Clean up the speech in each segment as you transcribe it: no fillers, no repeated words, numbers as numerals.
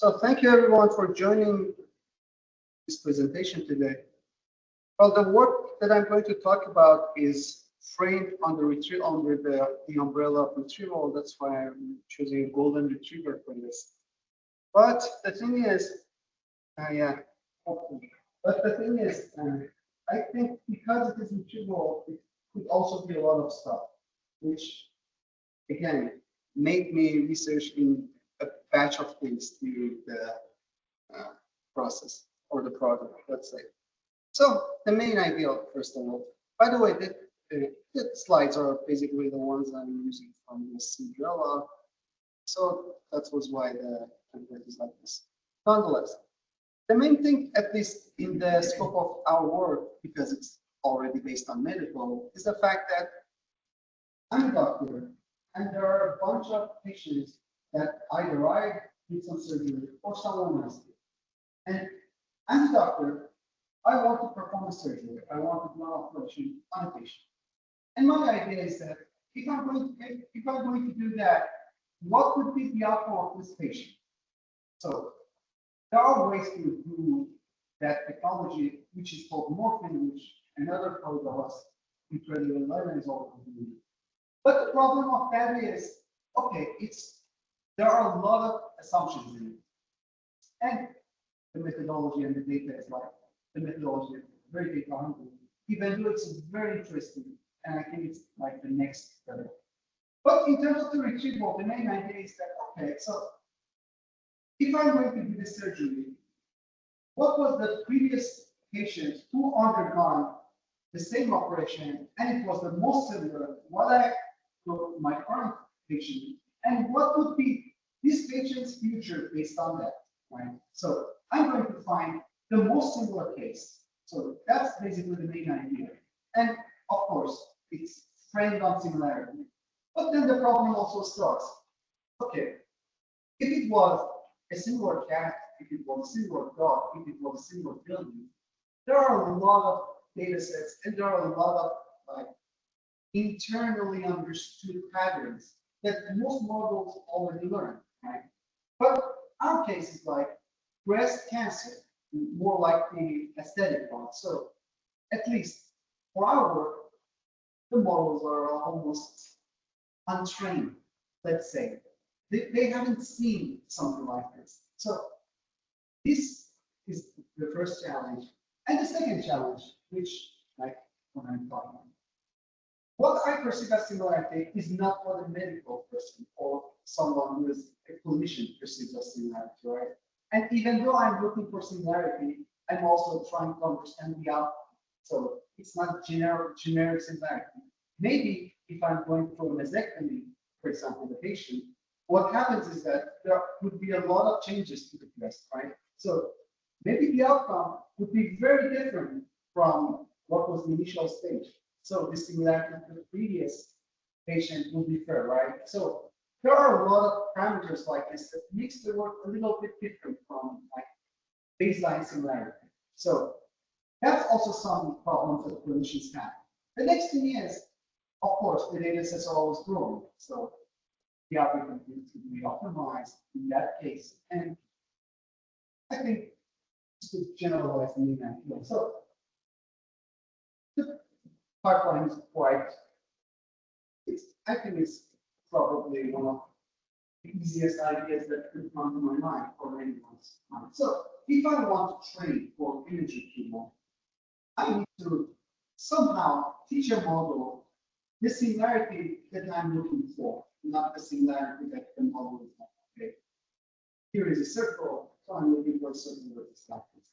So thank you everyone for joining this presentation today. Well, the work that I'm going to talk about is framed under the umbrella of retrieval. That's why I'm choosing a golden retriever for this. But the thing is, yeah, hopefully. But the thing is, I think because it is retrieval, it could also be a lot of stuff, which again made me research in a batch of things during the process or the project, let's say. So the main idea, first of all, by the way, the slides are basically the ones I'm using from the CINDERELLA. So that was why the template is like this. Nonetheless, the main thing, at least in the scope of our work, because it's already based on medical, is the fact that I'm a doctor, and there are a bunch of patients that either I did some surgery or someone else did. And as a doctor, I want to perform a surgery. I want to do an operation on a patient. And my idea is that if I'm going to do that, what would be the outcome of this patient? So there are ways to improve that technology, which is called morphing, which another colleague of us, Retrieval is also doing. But the problem of that is, okay, there are a lot of assumptions in it. And the methodology and the data is like, the methodology is very data hungry. Even though it's very interesting, and I think it's like the next level. But in terms of the retrieval, the main idea is that, okay, so if I'm going to do the surgery, what was the previous patient who undergone the same operation, and it was the most similar, what I took my current patient, and what would be this patient's future based on that, right? So I'm going to find the most similar case. So that's basically the main idea. And of course, it's framed on similarity. But then the problem also starts. Okay, if it was a similar cat, if it was a similar dog, if it was a similar building, there are a lot of data sets and there are a lot of like internally understood patterns that most models already learn, right? But our case is like breast cancer, more like the aesthetic one. So at least for our work, the models are almost untrained, let's say. They haven't seen something like this. So this is the first challenge. And the second challenge, which like when I'm talking about, what I perceive as similarity is not what a medical person or someone who is a clinician perceives as similarity, right? And even though I'm looking for similarity, I'm also trying to understand the outcome. So it's not generic similarity. Maybe if I'm going through a mastectomy, for example, the patient, what happens is that there would be a lot of changes to the breast, right? So maybe the outcome would be very different from what was the initial stage. So the similarity to the previous patient will differ, right? So there are a lot of parameters like this that makes the work a little bit different from like baseline similarity. So that's also some problems that clinicians have. The next thing is, of course, the data sets are always growing. So the algorithm needs to be optimized in that case. And I think just to generalize the main idea. So the pipeline is quite, I think it's probably one of the easiest ideas that could come to my mind or anyone's mind. So if I want to train for image retrieval, I need to somehow teach a model the similarity that I'm looking for, not the similarity that the model is not. Okay. Here is a circle, so I'm looking for a circle with this like this.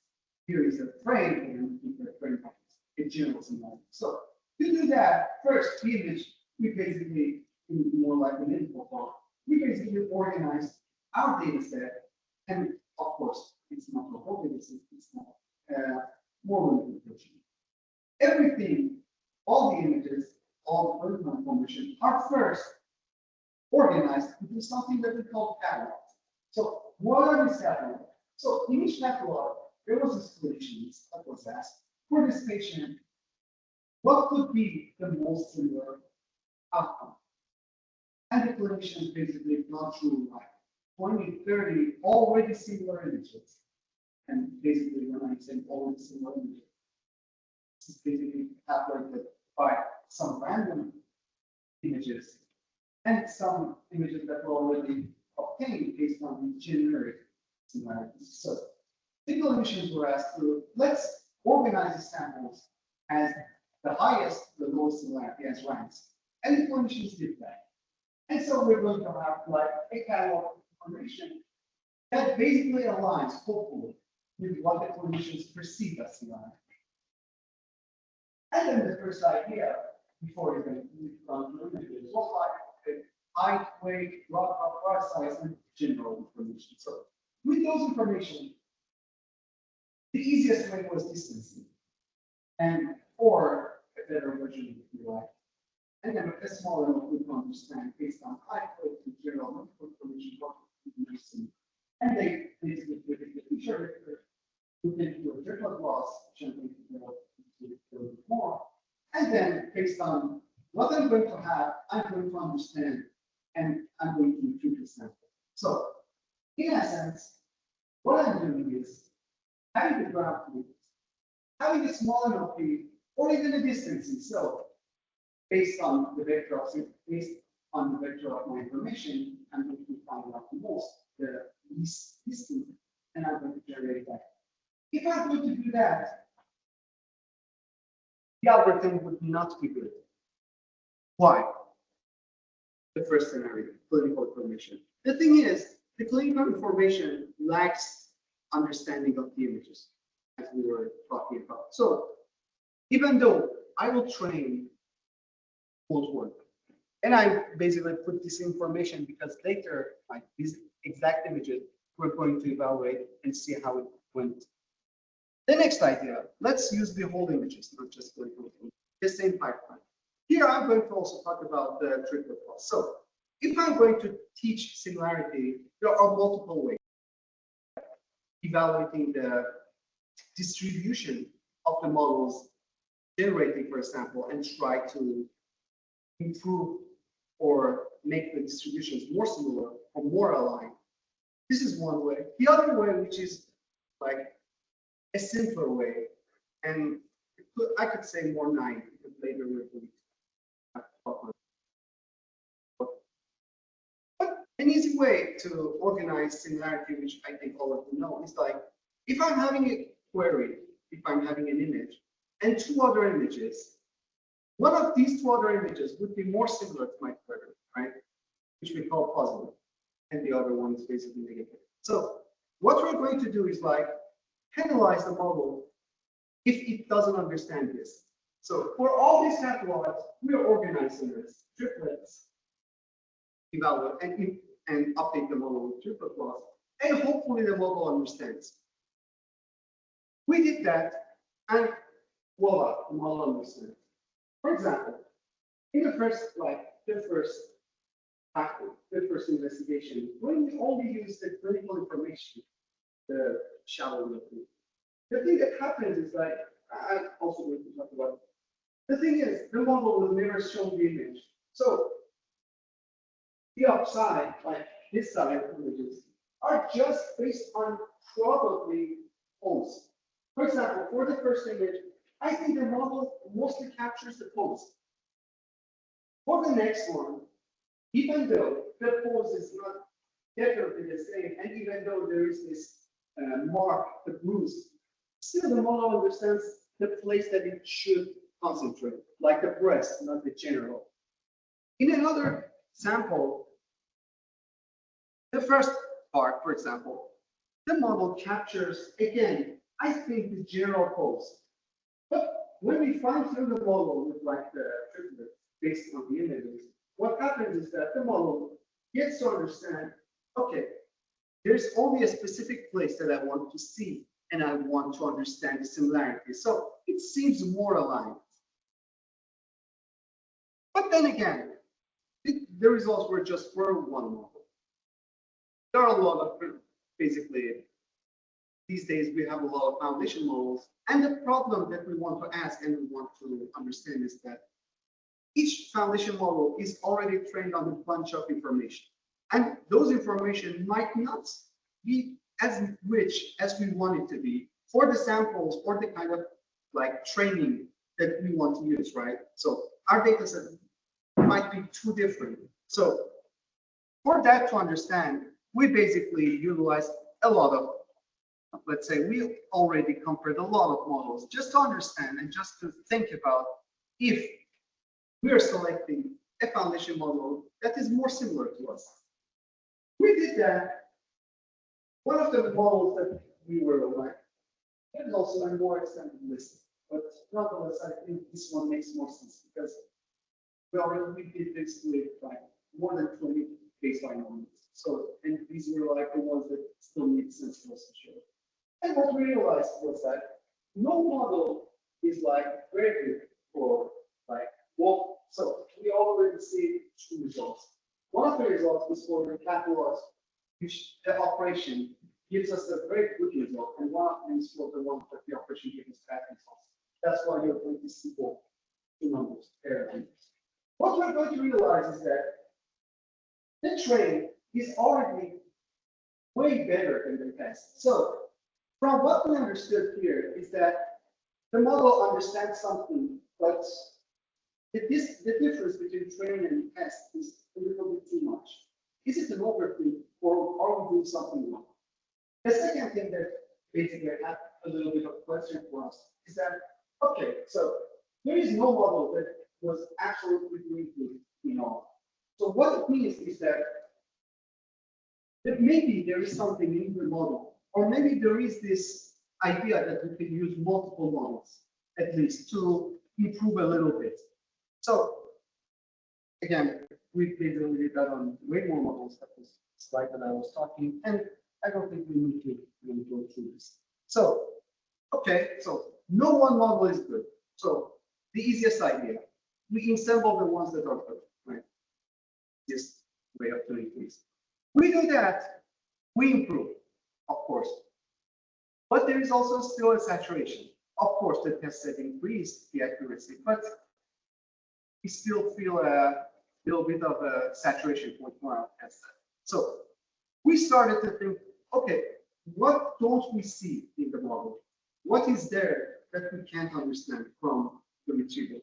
Here is a frame, and I'm looking for a frame like this, a general similarity. So to do that, first the image, we basically, more like an info form, we basically organize our data set, and of course, it's not the whole data set, it's not more limited version. Everything, all the images, all the personal information are first organized into something that we call catalogs. So what are these catalogs? So in each catalog, there was a solution that was asked for this patient, what could be the most similar outcome? And the clinicians basically gone through like 20, 30 already similar images. And basically, when I'm saying already similar images, it's basically calculated by some random images and some images that were already obtained based on the generic similarities. So the clinicians were asked to let's organize the samples as the highest, the lowest similarity as ranks. And the clinicians did that. And so we're going to have like a catalog of information that basically aligns, hopefully, with what the clinicians perceive as similarity. And then the first idea, before even we run through images, was like height, weight, rock size, and general information. So with those information, the easiest way was distancing, and or a better version if you like. And then a smaller enough we can understand based on height, weight, and general information what we can see. And they basically predict the feature vector, look into a triplet loss, which I'm going to go into a little bit more. And then based on what I'm going to have, I'm going to understand and I'm going to impute the sample. So in essence, what I'm doing is having the graph loop, having a small enough p, or even a distancing. So based on the vector of my information, I'm going to find out the least distant, and I'm going to generate that. If I'm going to do that, the algorithm would not be good. Why? The first scenario, clinical information. The thing is, the clinical information lacks understanding of the images, as we were talking about. So even though I will train won't work. And I basically put this information because later, like these exact images, we're going to evaluate and see how it went. The next idea, let's use the whole images, not just the same pipeline. Here, I'm going to also talk about the triplet loss. So if I'm going to teach similarity, there are multiple ways evaluating the distribution of the models generating, for example, and try to improve or make the distributions more similar or more aligned. This is one way. The other way, which is like a simpler way, and I could say more naive, because later we're going to talk about. But an easy way to organize similarity, which I think all of you know, is like if I'm having a query, if I'm having an image and two other images, one of these two other images would be more similar to my query, right? Which we call positive, and the other one is basically negative. So what we're going to do is like penalize the model if it doesn't understand this. So for all these catalogs, we are organizing this triplets, evaluate and update the model with triplet loss, and hopefully the model understands. We did that, and voila, the model understands. For example, in the first investigation, when we only use the clinical information, the shallow loop, the thing that happens is like, I'm also going to talk about it. The thing is, the model will never show the image. So the upside, like this side images, are just based on probably pose. For example, for the first image, I think the model mostly captures the pose. For the next one, even though the pose is not definitely the same, and even though there is this mark, the bruise, still the model understands the place that it should concentrate, like the breast, not the general. In another sample, the first part, for example, the model captures, again, I think the general pose. But when we fine tune the model with like the triplet based on the images, what happens is that the model gets to understand, okay, there's only a specific place that I want to see, and I want to understand the similarity. So it seems more aligned. But then again, the results were just for one model. There are a lot of, basically, these days we have a lot of foundation models, and the problem that we want to ask and we want to understand is that each foundation model is already trained on a bunch of information. And those information might not be as rich as we want it to be for the samples or the kind of like training that we want to use, right? So our data set might be too different. So for that to understand, we basically utilize a lot of, let's say we already compared a lot of models just to understand and just to think about if we are selecting a foundation model that is more similar to us. We did that. One of the models that we were like, there's also a more extended list, but nonetheless, I think this one makes more sense because we did this with like more than 20 baseline models. So, and these were like the ones that still need sense to us to show. And what we realized was that no model is like very good for like what. So we already see two results. One of the results is for the catalog, which the operation gives us a very good result, and one of them is for the one that the operation gives us bad results. That's why you're going to see both two numbers, pair numbers. What we're going to realize is that the train is already way better than the test. So from what we understood here is that the model understands something, but the difference between train and test is a little bit too much. Is it an overfit or are we doing something wrong? The second thing that basically I have a little bit of question for us is that, okay, so there is no model that was absolutely good, you know. So what it means is that maybe there is something in the model, or maybe there is this idea that we can use multiple models, at least, to improve a little bit. So again, we basically did that on way more models that was slide that I was talking, and I don't think we need to really go through this. So, okay, so no one model is good. So the easiest idea, we assemble the ones that are good, right? Just way up to increase. We do that, we improve, of course. But there is also still a saturation. Of course, the test set increased the accuracy, but we still feel a little bit of a saturation point for our test set. So we started to think, okay, what don't we see in the model? What is there that we can't understand from the retrieval?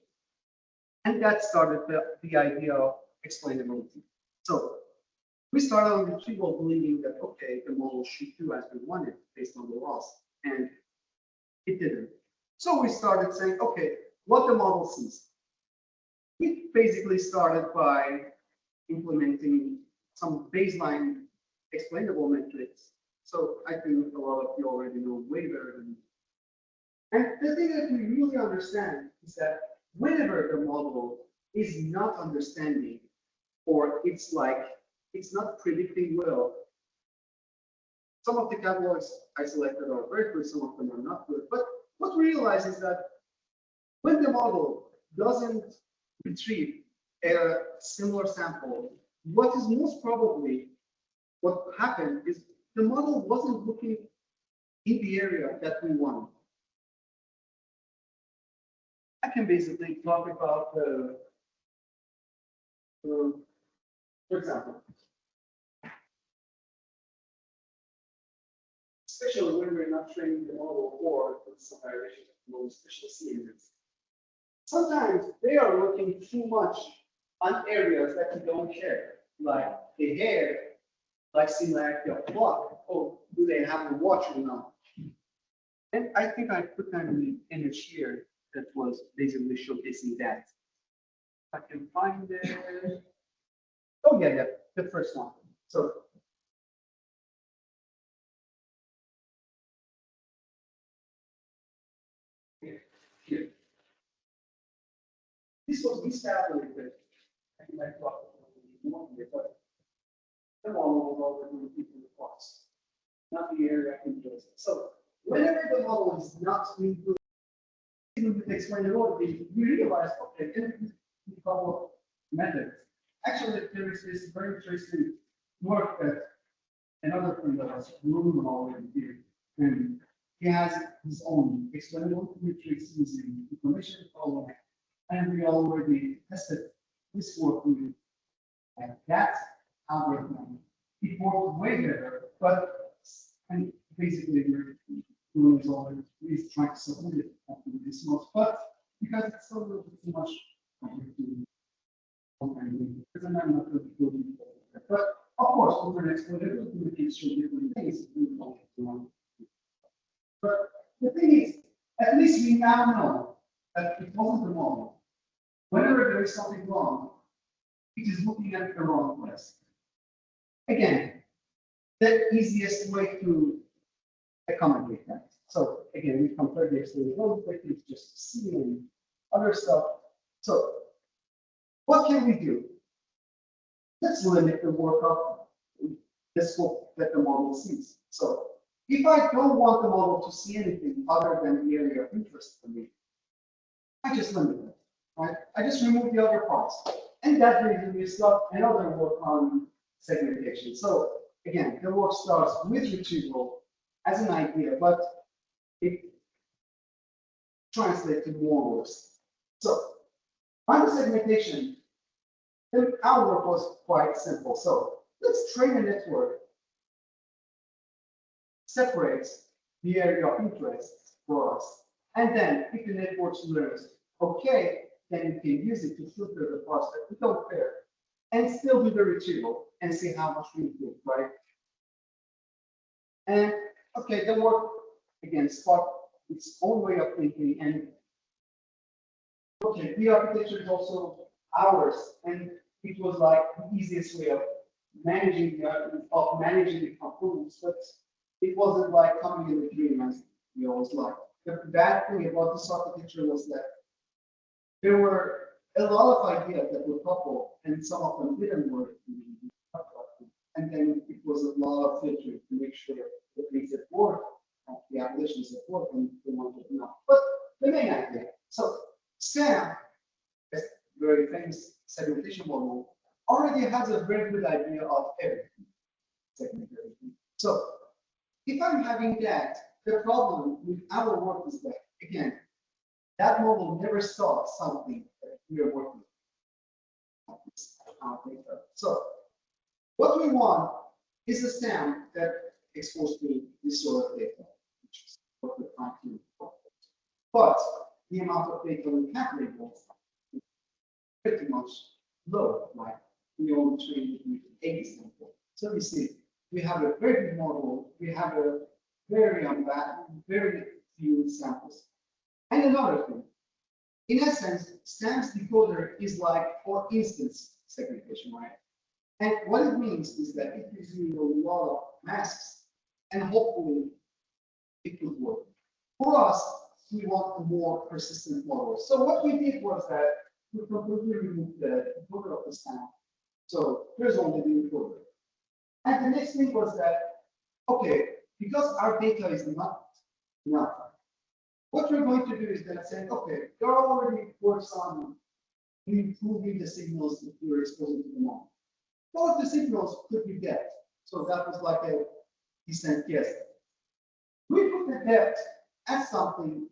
And that started the idea of explainability. So we started on retrieval believing that, okay, the model should do as we wanted based on the loss, and it didn't. So we started saying, okay, what the model sees. We basically started by implementing some baseline explainable metrics. So I think a lot of you already know way better than me. And the thing that we really understand is that whenever the model is not understanding, or it's not predicting well, some of the catalogs I selected are very good, some of them are not good. But what we realize is that when the model doesn't retrieve a similar sample, what is most probably what happened is the model wasn't looking in the area that we want. I can basically talk about for example, especially when we're not training the model or some variation of model, especially CNNs. Sometimes they are looking too much on areas that we don't care, like the hair, like similarity of clock, or do they have a watch or not? And I think I put an image here that was basically showcasing that. If I can find it. Oh yeah, the first one. So here. This was miscalculated. I think I thought more here, but the model was already repeating the clocks, not the area interest. So whenever the model is not included with explainability, we realize, okay, there is a couple of methods. Actually, there is this very interesting work that another friend of us, Bruno, already did, and he has his own explainable matrix using information following, and we already tested this work with that algorithm. It worked way better, but and basically we're doing is all is trying to submit it after this month, but because it's still a little bit too much because I'm not going to go into that. But of course, over the next level, we can show different things. But the thing is, at least we now know that it wasn't the model. Whenever there is something wrong, it is looking at the wrong place. Again, the easiest way to accommodate that. So again, we compare the external world techniques just to see and other stuff. So what can we do? Let's limit the work of the scope that the model sees. So if I don't want the model to see anything other than the area of interest for me, I just limit it, right? I just remove the other parts. And that brings me start another work on segmentation. So again, the work starts with retrieval as an idea, but it translates to more works. So on the segmentation, then our work was quite simple. So let's train a network, separates the area of interest for us. And then if the network learns, okay, then you can use it to filter the parts that we don't care and still do the retrieval and see how much we improve, right? And okay, the work again sparked its own way of thinking, and okay, the architecture is also ours, and it was like the easiest way of managing the components, but it wasn't like coming in the dream as we always like. The bad thing about this architecture was that there were a lot of ideas that were coupled, and some of them didn't work. And then it was a lot of filtering to make sure the things that work, the applications that work, and the ones that not. But the main idea. So SAM, a very famous segmentation model, already has a very good idea of everything. Segmentation. So if I'm having that, the problem with our work is that, again, that model never saw something that we are working with. So what we want is a SAM that exposed to this sort of data, which is what we're trying to do. But the amount of data we have labeled is pretty much low, like we only trained with 80 samples. So we see we have a very good model, we have a very few samples. And another thing, in essence, SAM's decoder is like for instance segmentation, right? And what it means is that it gives you a lot of masks, and hopefully it will work. For us, we want a more persistent model. So what we did was that we completely removed the decoder of the SAM. So here's only the decoder. And the next thing was that, okay, because our data is not enough, what we're going to do is that say, okay, there are already works on improving the signals that we're exposing to the model. All of the signals could be depth. So that was like a decent guess. We put the depth as something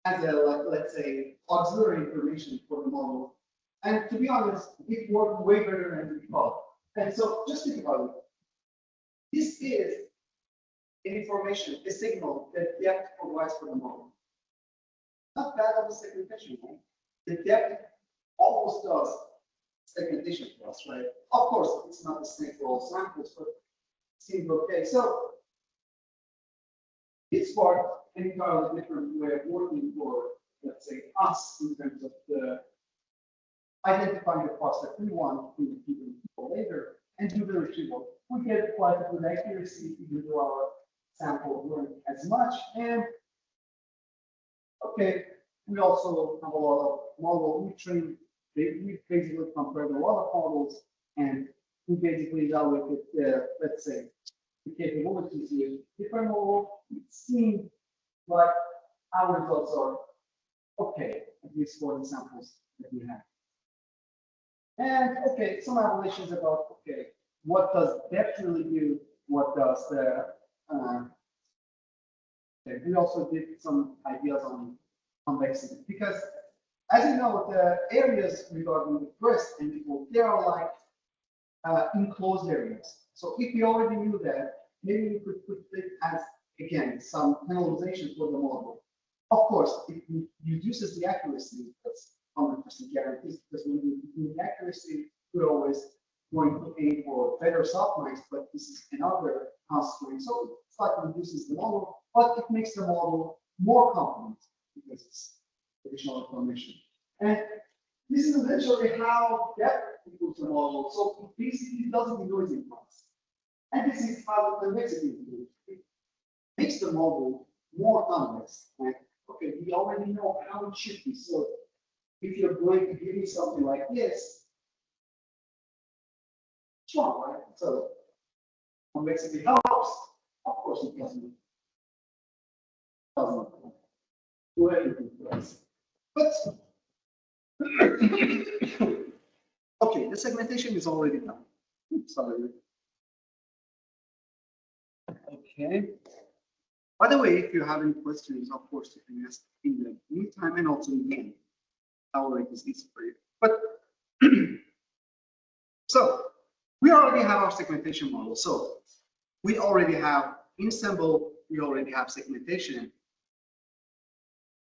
as a, like, let's say, auxiliary information for the model. And to be honest, it worked way better than we thought. And so just think about it. This is information, a signal that depth provides for the model. Not bad of a segmentation, right? The depth almost does segmentation for us, right? Of course, it's not the same for all samples, but it seems okay. So it's part an entirely different way of working for, let's say, us in terms of the identifying the parts that we want to keep them later and do the retrieval. We get quite a good accuracy even though our sample weren't as much. And okay, we also have a lot of model. We basically compared a lot of models, and we basically evaluated let's say, the capabilities with different models. It seemed like our results are okay, at least for the samples that we have. And okay, some evaluations about okay, what does depth really do? What does the okay, we also did some ideas on convexity, because as you know, the areas regarding the breast and people, they are like enclosed areas. So if we already knew that, maybe we could put it as, again, some penalization for the model. Of course, it reduces the accuracy, that's 100% guaranteed, because when you do the accuracy, we're always going to aim for better softmax, but this is another constraint. So it slightly reduces the model, but it makes the model more confident because it's additional information. And this is eventually how depth equals the model. So it basically doesn't do it in class. And this is how the complexity do it. It makes the model more complex. Like, okay, we already know how it should be. So if you're going to give me something like this, it's wrong, right? So complexity helps. Of course, it doesn't do anything for us. But okay, the segmentation is already done. Oops, sorry. Okay. By the way, if you have any questions, of course, you can ask in the meantime and also in the end. I'll make this easy for you. But so we already have our segmentation model. So we already have ensemble, we already have segmentation.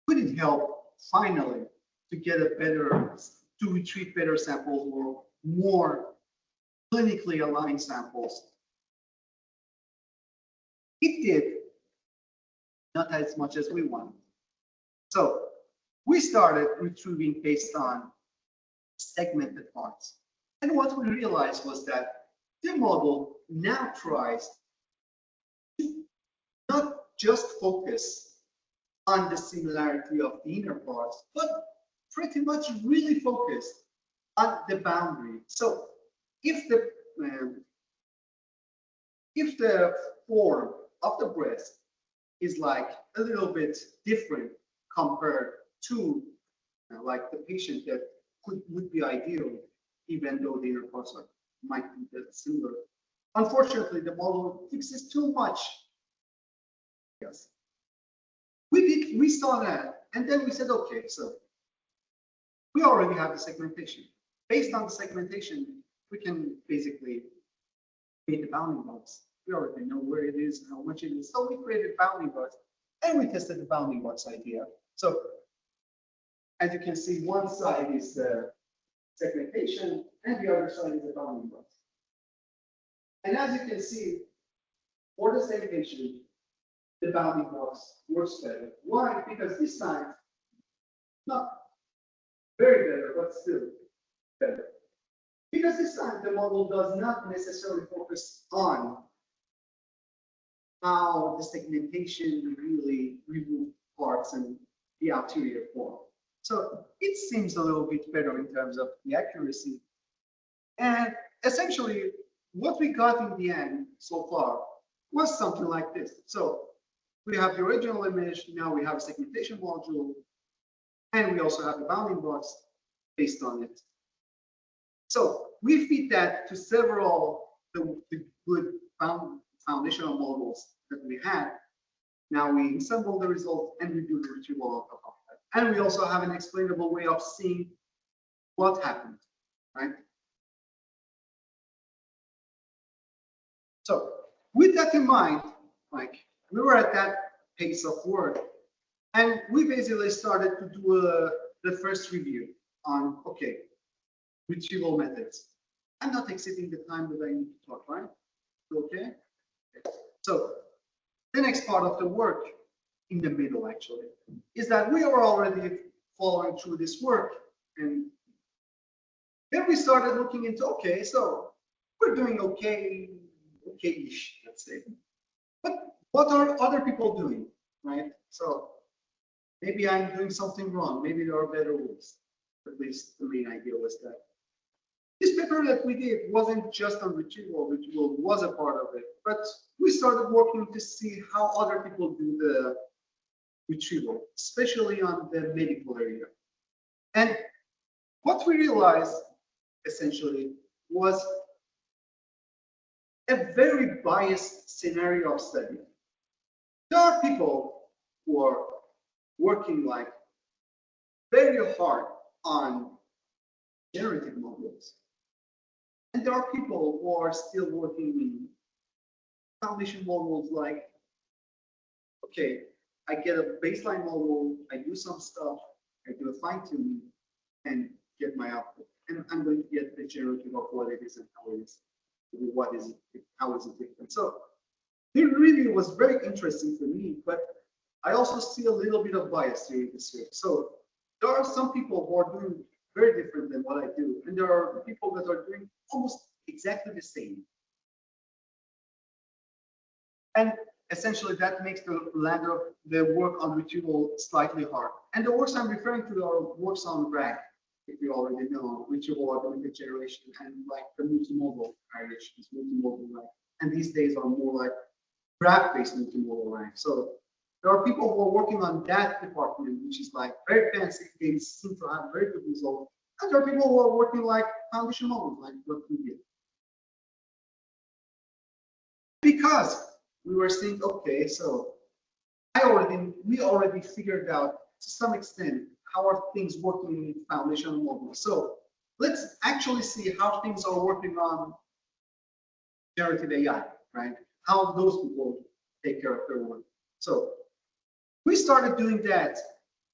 Could it help finally to get a better, to retrieve better samples or more clinically aligned samples? It did, not as much as we wanted. So we started retrieving based on segmented parts. And what we realized was that the model now tries to not just focus on the similarity of the inner parts, but pretty much really focused on the boundary. So if the form of the breast is like a little bit different compared to like the patient that would be ideal, even though the inner parts might be similar. Unfortunately, the model fixes too much. Yes. We saw that, and then we said, okay, so we already have the segmentation. Based on the segmentation, we can basically create the bounding box. We already know where it is, how much it is. So we created bounding box, and we tested the bounding box idea. So as you can see, one side is the segmentation, and the other side is the bounding box. And as you can see, for the segmentation, the bounding box works better. Why? Because this time, not very better, but still better. Because this time the model does not necessarily focus on how the segmentation really removes parts and the ulterior form. So it seems a little bit better in terms of the accuracy. And essentially, what we got in the end so far was something like this. So we have the original image, now we have a segmentation module, and we also have the bounding box based on it. So we feed that to several the good foundational models that we had. Now we assemble the results and we do the retrieval of that. And we also have an explainable way of seeing what happened, right? So with that in mind, like we were at that pace of work, and we basically started to do the first review on, okay, retrieval methods. I'm not exceeding the time that I need to talk, right? Okay. So the next part of the work, in the middle actually, is that we are already following through this work, and then we started looking into, okay, so we're doing okay-ish, let's say. But what are other people doing, right? So maybe I'm doing something wrong. Maybe there are better ways. At least the main idea was that. This paper that we did wasn't just on retrieval. Retrieval was a part of it, but we started working to see how other people do the retrieval, especially on the medical area. And what we realized essentially was a very biased scenario of study. There are people who are working like very hard on generative models, And there are people who are still working in foundation models like, okay, I get a baseline model, I do some stuff, I do a fine tuning, and get my output. And I'm going to get the generative of what it is and how it is, what is it, how is it different. So it really was very interesting for me, but I also see a little bit of bias during this year. So there are some people who are doing very different than what I do, and there are people that are doing almost exactly the same. And essentially that makes the ladder of the work on retrieval slightly hard. And the works I'm referring to are works on RAG, if you already know, retrieval augmented generation, and like the multimodal variations, multimodal RAG. And these days are more like graph-based multimodal RAG. So there are people who are working on that department, which is like very fancy. They seem to have very good results. And there are people who are working like foundation models, like what we did. Because we were saying, okay, so we already figured out to some extent how are things working in foundational models. So let's actually see how things are working on generative AI, right? How those people take care of their work. So we started doing that,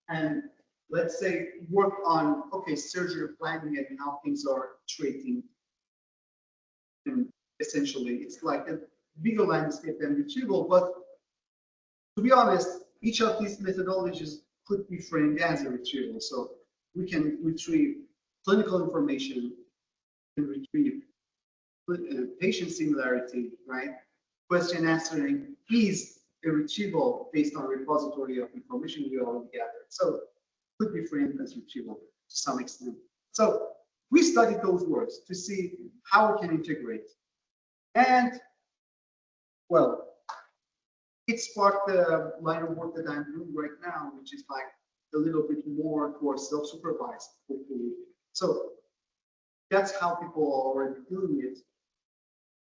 and let's say work on, okay, surgery planning and how things are treating. And essentially, it's like a bigger landscape than retrieval, but to be honest, each of these methodologies could be framed as a retrieval. So we can retrieve clinical information, we can retrieve patient similarity, right? Question answering is a retrieval based on a repository of information we already gathered. So could be framed as retrieval to some extent. So we studied those works to see how we can integrate. And well, it sparked the line of work that I'm doing right now, which is like a little bit more towards self-supervised, hopefully. So that's how people are already doing it.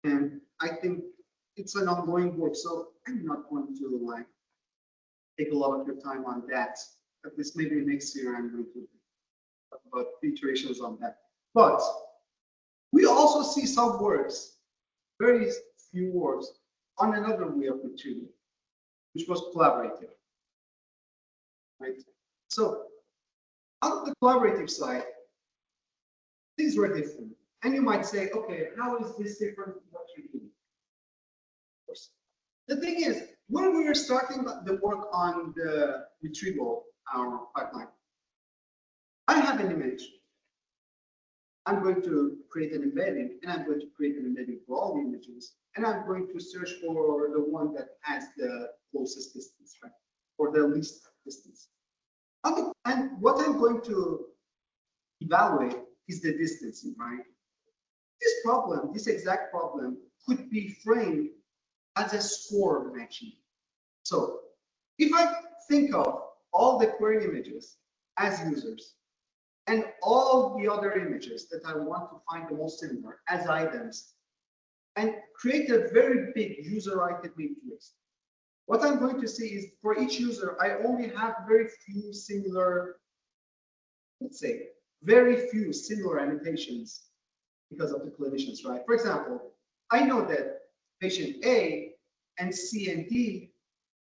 And I think it's an ongoing work. So I'm not going to like take a lot of your time on that. At least maybe next year I'm going to talk about iterations on that. But we also see some works, very few works, on another way of retrieving, which was collaborative, right? So on the collaborative side, things were different. And you might say, okay, how is this different from what you do? Of course. The thing is, when we were starting the work on the retrieval, our pipeline, I have an image. I'm going to create an embedding, and I'm going to create an embedding for all the images, and I'm going to search for the one that has the closest distance, right? Or the least distance. And what I'm going to evaluate is the distancing, right? This problem, this exact problem, could be framed as a score matching. So if I think of all the query images as users, and all the other images that I want to find the most similar as items, and create a very big user item matrix. What I'm going to see is for each user, I only have very few similar, let's say, very few similar annotations because of the clinicians, right? For example, I know that patient A and C and D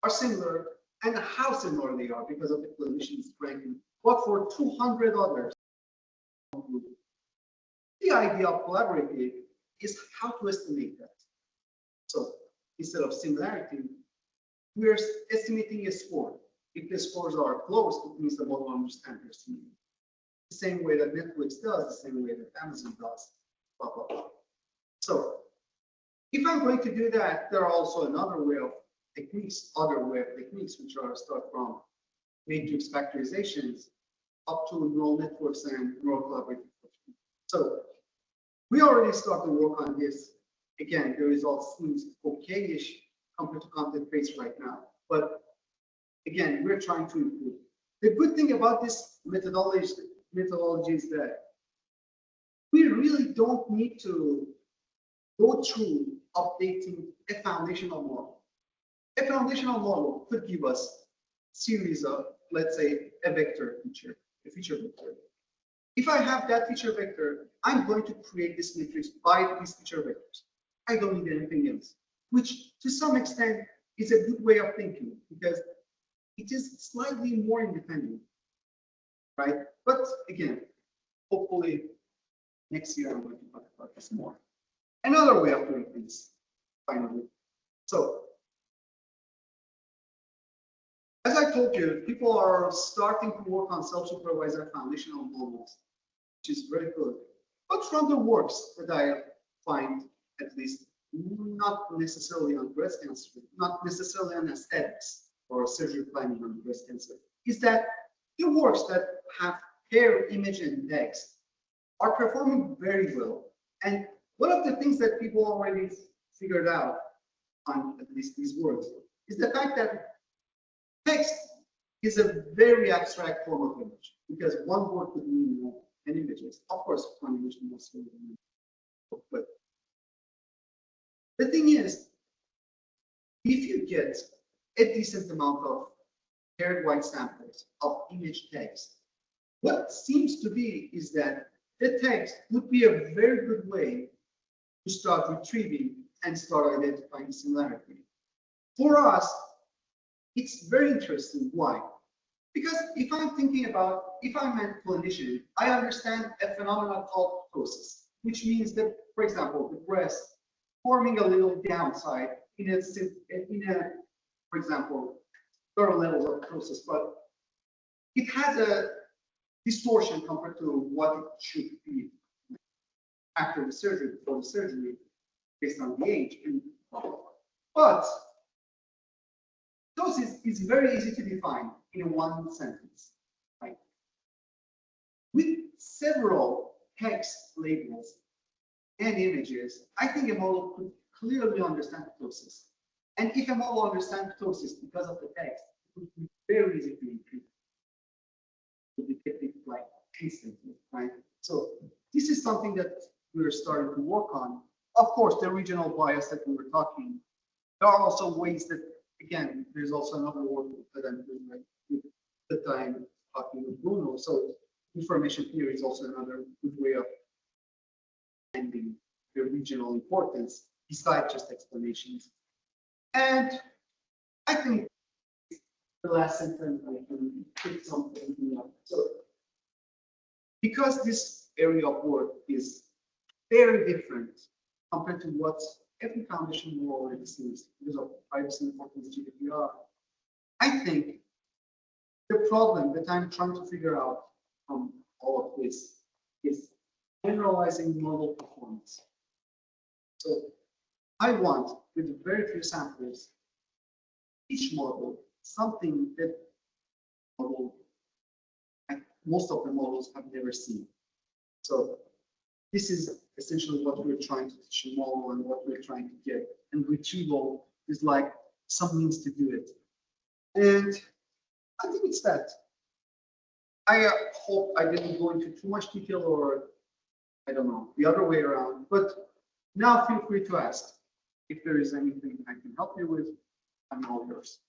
are similar, and how similar they are because of the clinicians ranking. But for 200 others, the idea of collaborative is how to estimate that. So instead of similarity, we're estimating a score. If the scores are close, it means the model understands their similarity. The same way that Netflix does, the same way that Amazon does, blah, blah, blah. So if I'm going to do that, there are also another way of techniques, which are start from matrix factorizations up to neural networks and neural collaborative. So we already started to work on this. Again, the results seems okay-ish compared to content-based right now. But again, we're trying to improve. The good thing about this methodology is that we really don't need to go through updating a foundational model. A foundational model could give us series of, let's say, a vector feature, a feature vector. If I have that feature vector, I'm going to create this matrix by these feature vectors. I don't need anything else, which to some extent is a good way of thinking because it is slightly more independent, right? But again, hopefully next year I'm going to talk about this more. Another way of doing things, finally. So, as I told you, people are starting to work on self-supervised foundational models, which is very good. But from the works that I find, at least, not necessarily on breast cancer, not necessarily on aesthetics or surgery planning on breast cancer, is that the works that have hair, image, and text are performing very well. And one of the things that people already figured out on at least these works is the fact that text is a very abstract form of image because one word could mean more than images. Of course, one image must mean more. But the thing is, if you get a decent amount of paired white samples of image text, what seems to be is that the text would be a very good way to start retrieving and start identifying similarity. For us, it's very interesting. Why? Because if I'm thinking about, if I'm a clinician, I understand a phenomenon called ptosis, which means that, for example, the breast forming a little downside in a, for example, lower levels of ptosis, but it has a distortion compared to what it should be after the surgery, before the surgery, based on the age and blah, blah, blah. But ptosis is very easy to define in one sentence, right? With several text labels and images, I think a model could clearly understand ptosis. And if a model understands ptosis because of the text, it would be very easy to improve, to detect it like instantly, right? So this is something that we're starting to work on. Of course, the regional bias that we were talking, there are also ways that, again, there's also another work that I'm doing right that I'm talking with Bruno. So information theory is also another good way of ending the regional importance besides just explanations. And I think the last sentence I can pick something up. So because this area of work is very different compared to what every foundation law already sees because of privacy importance GDPR, I think the problem that I'm trying to figure out from all of this is generalizing model performance. So I want, with very few samples, each model something that model, most of the models have never seen. So this is essentially what we're trying to teach a model and what we're trying to get. And retrieval is like some means to do it. And I think it's that. I hope I didn't go into too much detail, or I don't know, the other way around. But now feel free to ask if there is anything I can help you with. I'm all yours.